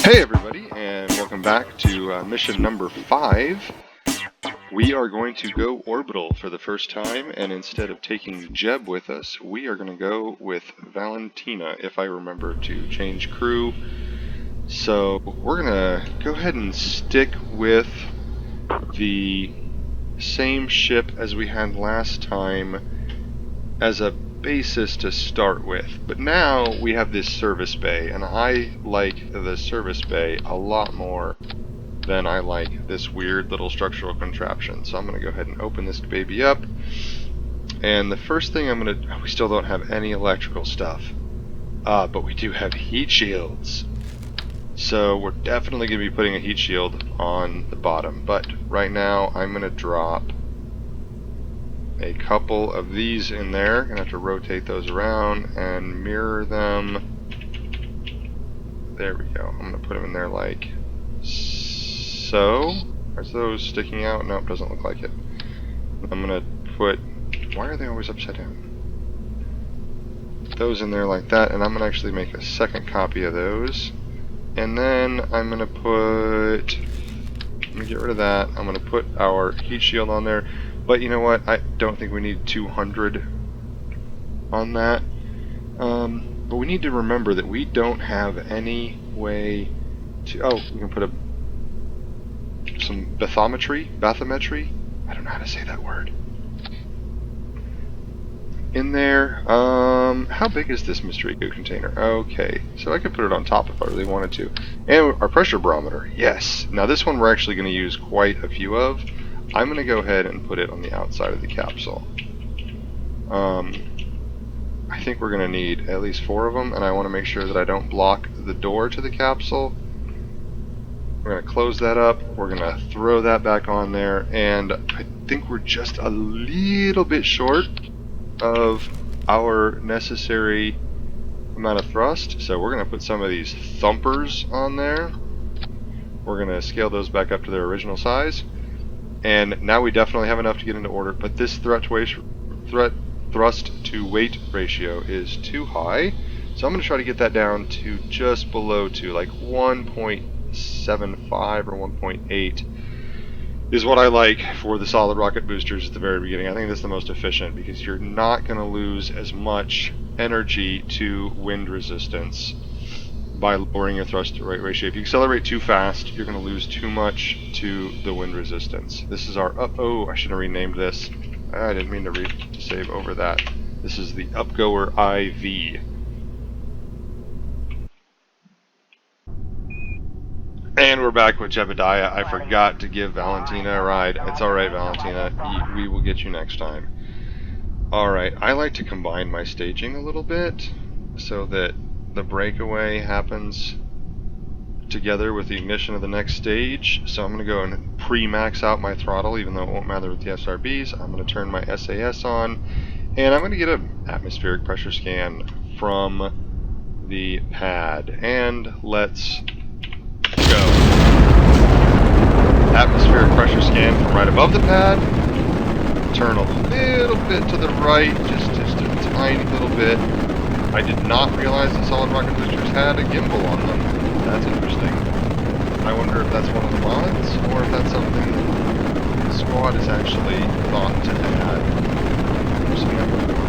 Hey everybody, and welcome back to mission number 5. We are going to go orbital for the first time, and instead of taking Jeb with us, we are going to go with Valentina, if I remember to change crew. So we're going to go ahead and stick with the same ship as we had last time as a basis to start with, but now we have this service bay, and I like the service bay a lot more than I like this weird little structural contraption. So I'm going to go ahead and open this baby up, and the first thing I'm going to... we still don't have any electrical stuff, but we do have heat shields. So we're definitely going to be putting a heat shield on the bottom, but right now I'm going to drop a couple of these in there. Gonna have to rotate those around and mirror them. There we go. I'm gonna put them in there like so. Are those sticking out? No, it doesn't look like it. I'm gonna put... why are they always upside down? Those in there like that, and I'm gonna actually make a second copy of those. And then I'm gonna put... let me get rid of that. I'm gonna put our heat shield on there. But you know what? I don't think we need 200 on that. But we need to remember that we don't have any way to... oh, we can put some bathymetry? I don't know how to say that word. In there. How big is this mystery goo container? Okay, so I could put it on top if I really wanted to. And our pressure barometer. Yes. Now this one we're actually going to use quite a few of. I'm going to go ahead and put it on the outside of the capsule. I think we're going to need at least 4 of them, and I want to make sure that I don't block the door to the capsule. We're going to close that up, we're going to throw that back on there, and I think we're just a little bit short of our necessary amount of thrust, so we're going to put some of these thumpers on there. We're going to scale those back up to their original size. And now we definitely have enough to get into order, but this thrust to weight ratio is too high, so I'm going to try to get that down to just below 2, like 1.75 or 1.8 is what I like for the solid rocket boosters at the very beginning. I think that's the most efficient because you're not going to lose as much energy to wind resistance by lowering your thrust to weight ratio. If you accelerate too fast, you're going to lose too much to the wind resistance. This is our oh, I should have renamed this. I didn't mean to save over that. This is the Upgoer IV. And we're back with Jebediah. I forgot to give Valentina a ride. It's alright, Valentina. We will get you next time. Alright, I like to combine my staging a little bit so that the breakaway happens together with the ignition of the next stage. So I'm going to go and pre-max out my throttle, even though it won't matter with the SRBs. I'm going to turn my SAS on, and I'm going to get an atmospheric pressure scan from the pad. And let's go. Atmospheric pressure scan from right above the pad. Turn a little bit to the right, just a tiny little bit. I did not realize that solid rocket boosters had a gimbal on them. That's interesting. I wonder if that's one of the mods, or if that's something that the squad has actually thought to add. I've seen that before.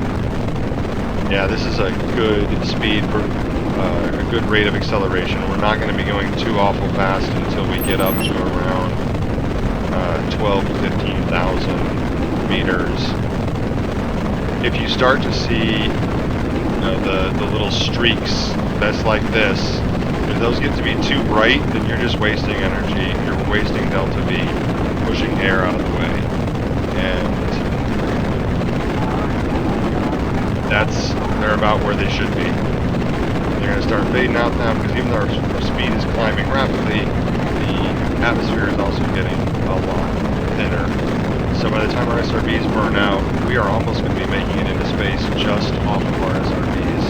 Yeah, this is a good speed for a good rate of acceleration. We're not going to be going too awful fast until we get up to around 12 to 15,000 meters. If you start to see the little streaks that's like this, if those get to be too bright, then you're just wasting energy. You're wasting delta V, pushing air out of the way, and they're about where they should be. They're going to start fading out now because even though our speed is climbing rapidly, the atmosphere is also getting a lot thinner. So by the time our SRBs burn out, we are almost going to be making it into space just off of our SRBs.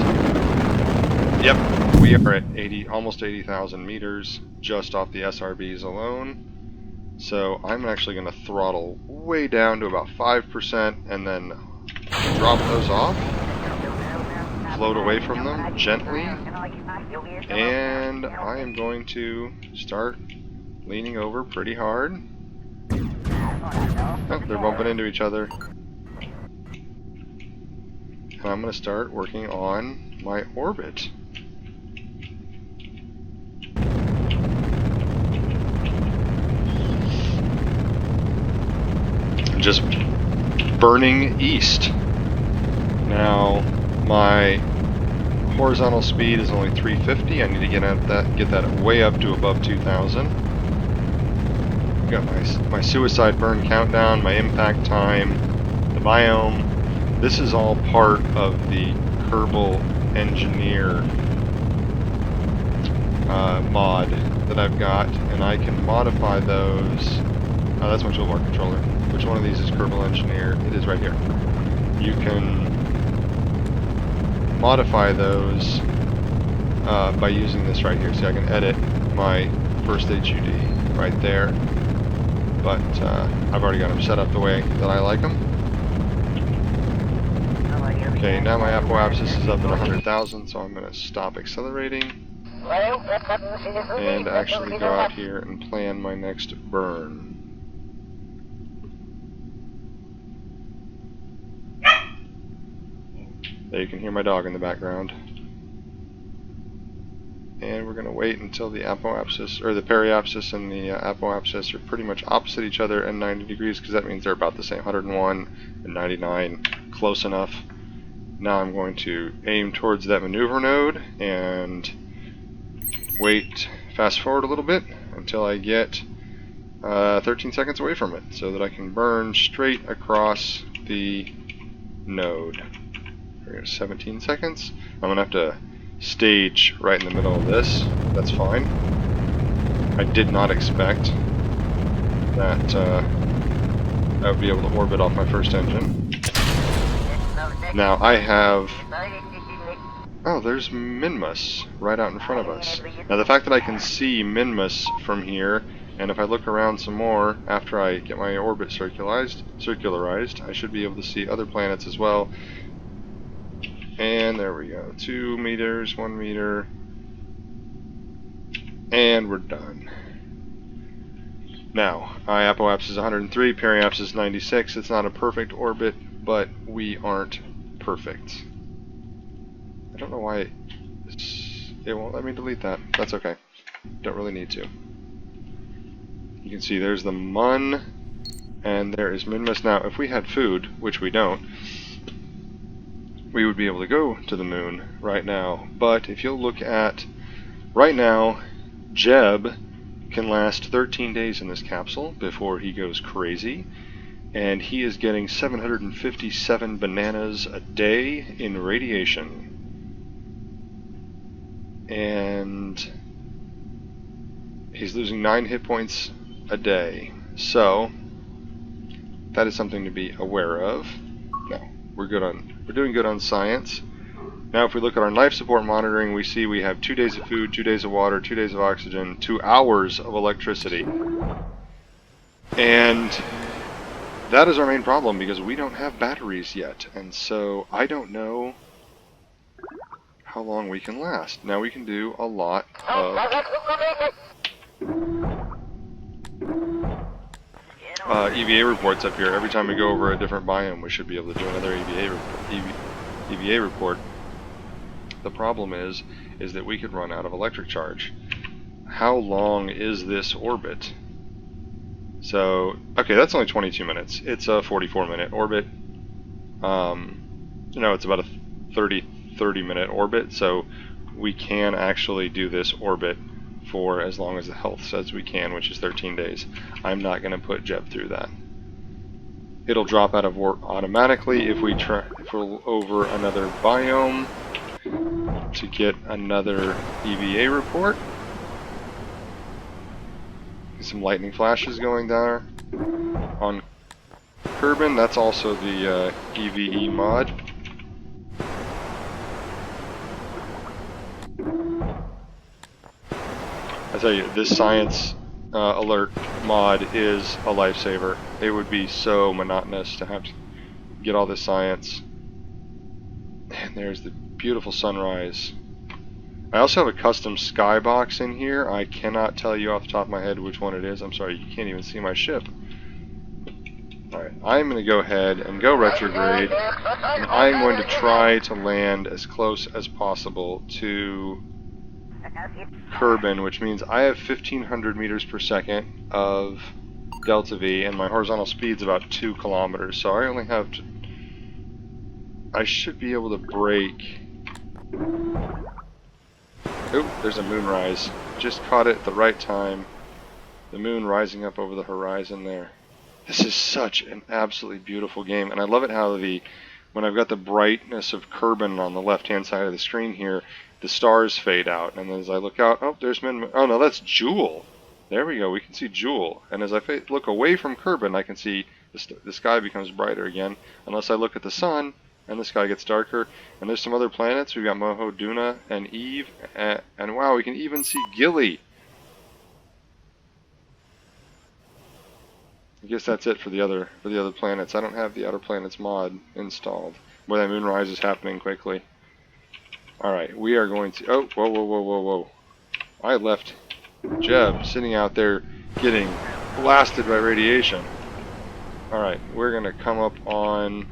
Yep, we are at almost 80,000 meters just off the SRBs alone. So I'm actually going to throttle way down to about 5% and then drop those off. float away from them gently, and I am going to start leaning over pretty hard. Oh, they're bumping into each other. And I'm going to start working on my orbit. I'm just burning east. Now, my horizontal speed is only 350. I need to get that way up to above 2,000. I've got my suicide burn countdown, my impact time, the biome. This is all part of the Kerbal Engineer mod that I've got, and I can modify those. That's my toolbar controller. Which one of these is Kerbal Engineer? It is right here. You can modify those by using this right here. See, I can edit my first HUD right there, but I've already got them set up the way that I like them. Okay, now my apoapsis is up at 100,000, so I'm going to stop accelerating and actually go out here and plan my next burn. There you can hear my dog in the background. And we're going to wait until the apoapsis, or the periapsis and the apoapsis are pretty much opposite each other and 90 degrees, because that means they're about the same, 101 and 99, close enough. Now I'm going to aim towards that maneuver node and wait, fast forward a little bit until I get 13 seconds away from it, so that I can burn straight across the node. We're at 17 seconds. I'm going to have to stage right in the middle of this. That's fine. I did not expect that I would be able to orbit off my first engine. Now I have... Oh, there's Minmus right out in front of us. Now the fact that I can see Minmus from here, and if I look around some more after I get my orbit circularized, I should be able to see other planets as well. And there we go. 2 meters, 1 meter. And we're done. Now, apoapsis is 103, periapsis is 96. It's not a perfect orbit, but we aren't perfect. I don't know why it won't let me delete that. That's okay. Don't really need to. You can see there's the Mun, and there is Minmus. Now, if we had food, which we don't, we would be able to go to the moon right now. But if you'll look at right now, Jeb can last 13 days in this capsule before he goes crazy, and he is getting 757 bananas a day in radiation. And he's losing 9 hit points a day. So that is something to be aware of. No, we're doing good on science. Now if we look at our life support monitoring, we see we have 2 days of food, 2 days of water, 2 days of oxygen, 2 hours of electricity. And that is our main problem, because we don't have batteries yet. And so I don't know how long we can last. Now we can do a lot of EVA reports up here. Every time we go over a different biome, we should be able to do another EVA report. The problem is that we could run out of electric charge. How long is this orbit? So, okay, that's only 22 minutes. It's a 44-minute orbit. It's about a 30-minute orbit, so we can actually do this orbit for as long as the health says we can, which is 13 days. I'm not going to put Jeb through that. It'll drop out of warp automatically if we're over another biome to get another EVA report. Some lightning flashes going there on Kerbin. That's also the EVE mod. I tell you, this science alert mod is a lifesaver. It would be so monotonous to have to get all this science. And there's the beautiful sunrise. I also have a custom skybox in here. I cannot tell you off the top of my head which one it is. I'm sorry, you can't even see my ship. Alright, I'm going to go ahead and go retrograde, and I'm going to try to land as close as possible to Kerbin, which means I have 1500 meters per second of delta V, and my horizontal speed's about 2 kilometers, so I only have to... I should be able to brake... Oh, there's a moonrise. Just caught it at the right time. The moon rising up over the horizon there. This is such an absolutely beautiful game, and I love it how when I've got the brightness of Kerbin on the left-hand side of the screen here, the stars fade out, and as I look out, oh, there's oh no, that's Jewel. There we go, we can see Jewel, and as I look away from Kerbin, I can see the sky becomes brighter again, unless I look at the sun, and the sky gets darker, and there's some other planets. We've got Moho, Duna, and Eve, and wow, we can even see Gilly. I guess that's it for the other planets. I don't have the Outer Planets mod installed, where that moonrise is happening quickly. Alright, we are going to... Oh, whoa, whoa, whoa, whoa, whoa. I left Jeb sitting out there getting blasted by radiation. Alright, we're going to come up on...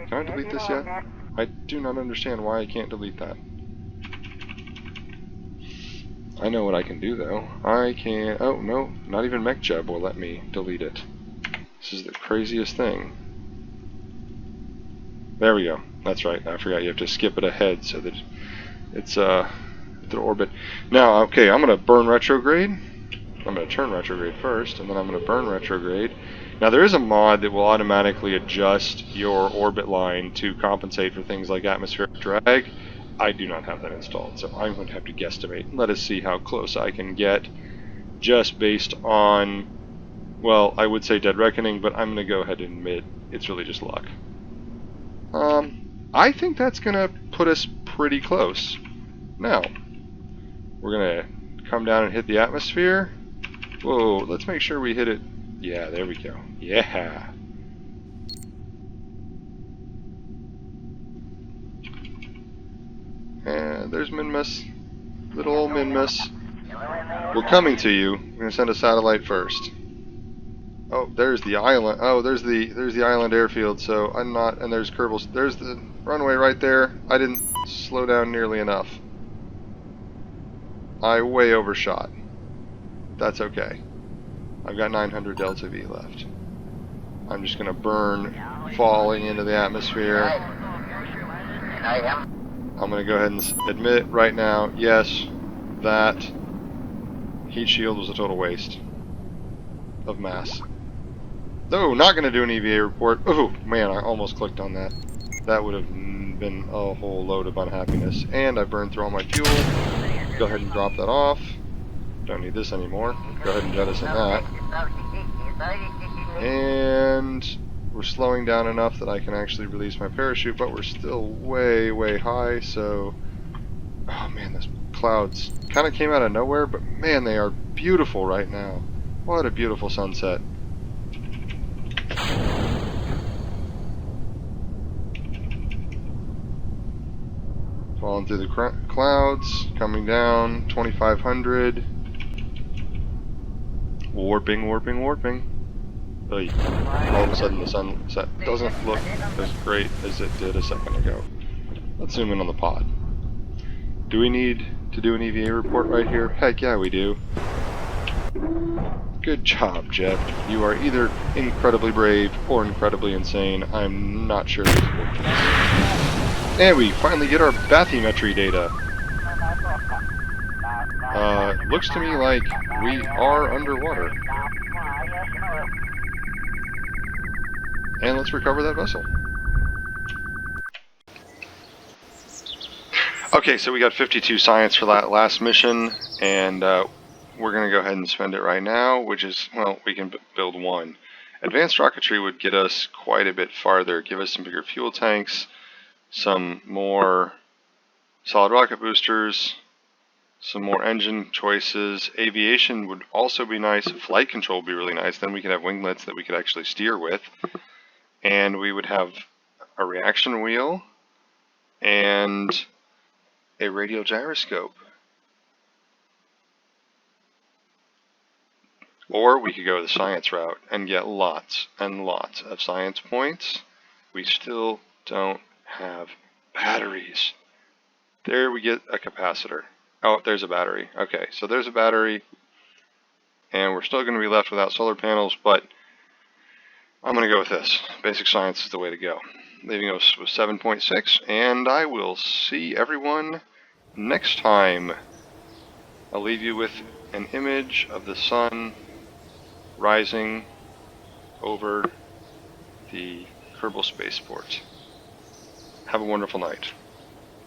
Can I delete this yet? I do not understand why I can't delete that. I know what I can do, though. I can... Oh, no, not even MechJeb will let me delete it. This is the craziest thing. There we go. That's right. I forgot you have to skip it ahead so that it's the orbit. Now, okay, I'm going to burn retrograde. I'm going to turn retrograde first, and then I'm going to burn retrograde. Now, there is a mod that will automatically adjust your orbit line to compensate for things like atmospheric drag. I do not have that installed, so I'm going to have to guesstimate. Let us see how close I can get just based on, well, I would say Dead Reckoning, but I'm going to go ahead and admit it's really just luck. I think that's going to put us pretty close. Now, we're going to come down and hit the atmosphere. Whoa, let's make sure we hit it. Yeah, there we go. Yeah. And there's Minmus. Little old Minmus. We're coming to you. We're going to send a satellite first. Oh, there's the island. Oh, there's the island airfield. So I'm not. And there's Kerbal. There's the runway right there. I didn't slow down nearly enough. I way overshot. That's okay. I've got 900 delta V left. I'm just gonna burn falling into the atmosphere. I'm gonna go ahead and admit right now, yes, that heat shield was a total waste of mass. Oh, not going to do an EVA report. Oh, man, I almost clicked on that. That would have been a whole load of unhappiness. And I burned through all my fuel. Go ahead and drop that off. Don't need this anymore. Go ahead and jettison that. And we're slowing down enough that I can actually release my parachute, but we're still way, way high, so... Oh, man, those clouds kind of came out of nowhere, but, man, they are beautiful right now. What a beautiful sunset. Falling through the clouds, coming down, 2500. Warping, warping, warping. Oy. All of a sudden the sunset doesn't look as great as it did a second ago. Let's zoom in on the pod. Do we need to do an EVA report right here? Heck yeah, we do. Good job, Jeff. You are either incredibly brave or incredibly insane. I'm not sure this is working. And we finally get our bathymetry data. Looks to me like we are underwater. And let's recover that vessel. Okay, so we got 52 science for that last mission, and we're going to go ahead and spend it right now, which is, well, we can build one. Advanced rocketry would get us quite a bit farther, give us some bigger fuel tanks, some more solid rocket boosters, some more engine choices. Aviation would also be nice. Flight control would be really nice. Then we could have winglets that we could actually steer with. And we would have a reaction wheel and a radial gyroscope. Or we could go the science route and get lots and lots of science points. We still don't have batteries. There we get a capacitor. Oh, there's a battery. Okay, so there's a battery, and we're still going to be left without solar panels, but I'm going to go with this. Basic science is the way to go. Leaving us with 7.6, and I will see everyone next time. I'll leave you with an image of the sun rising over the Kerbal spaceport. Have a wonderful night.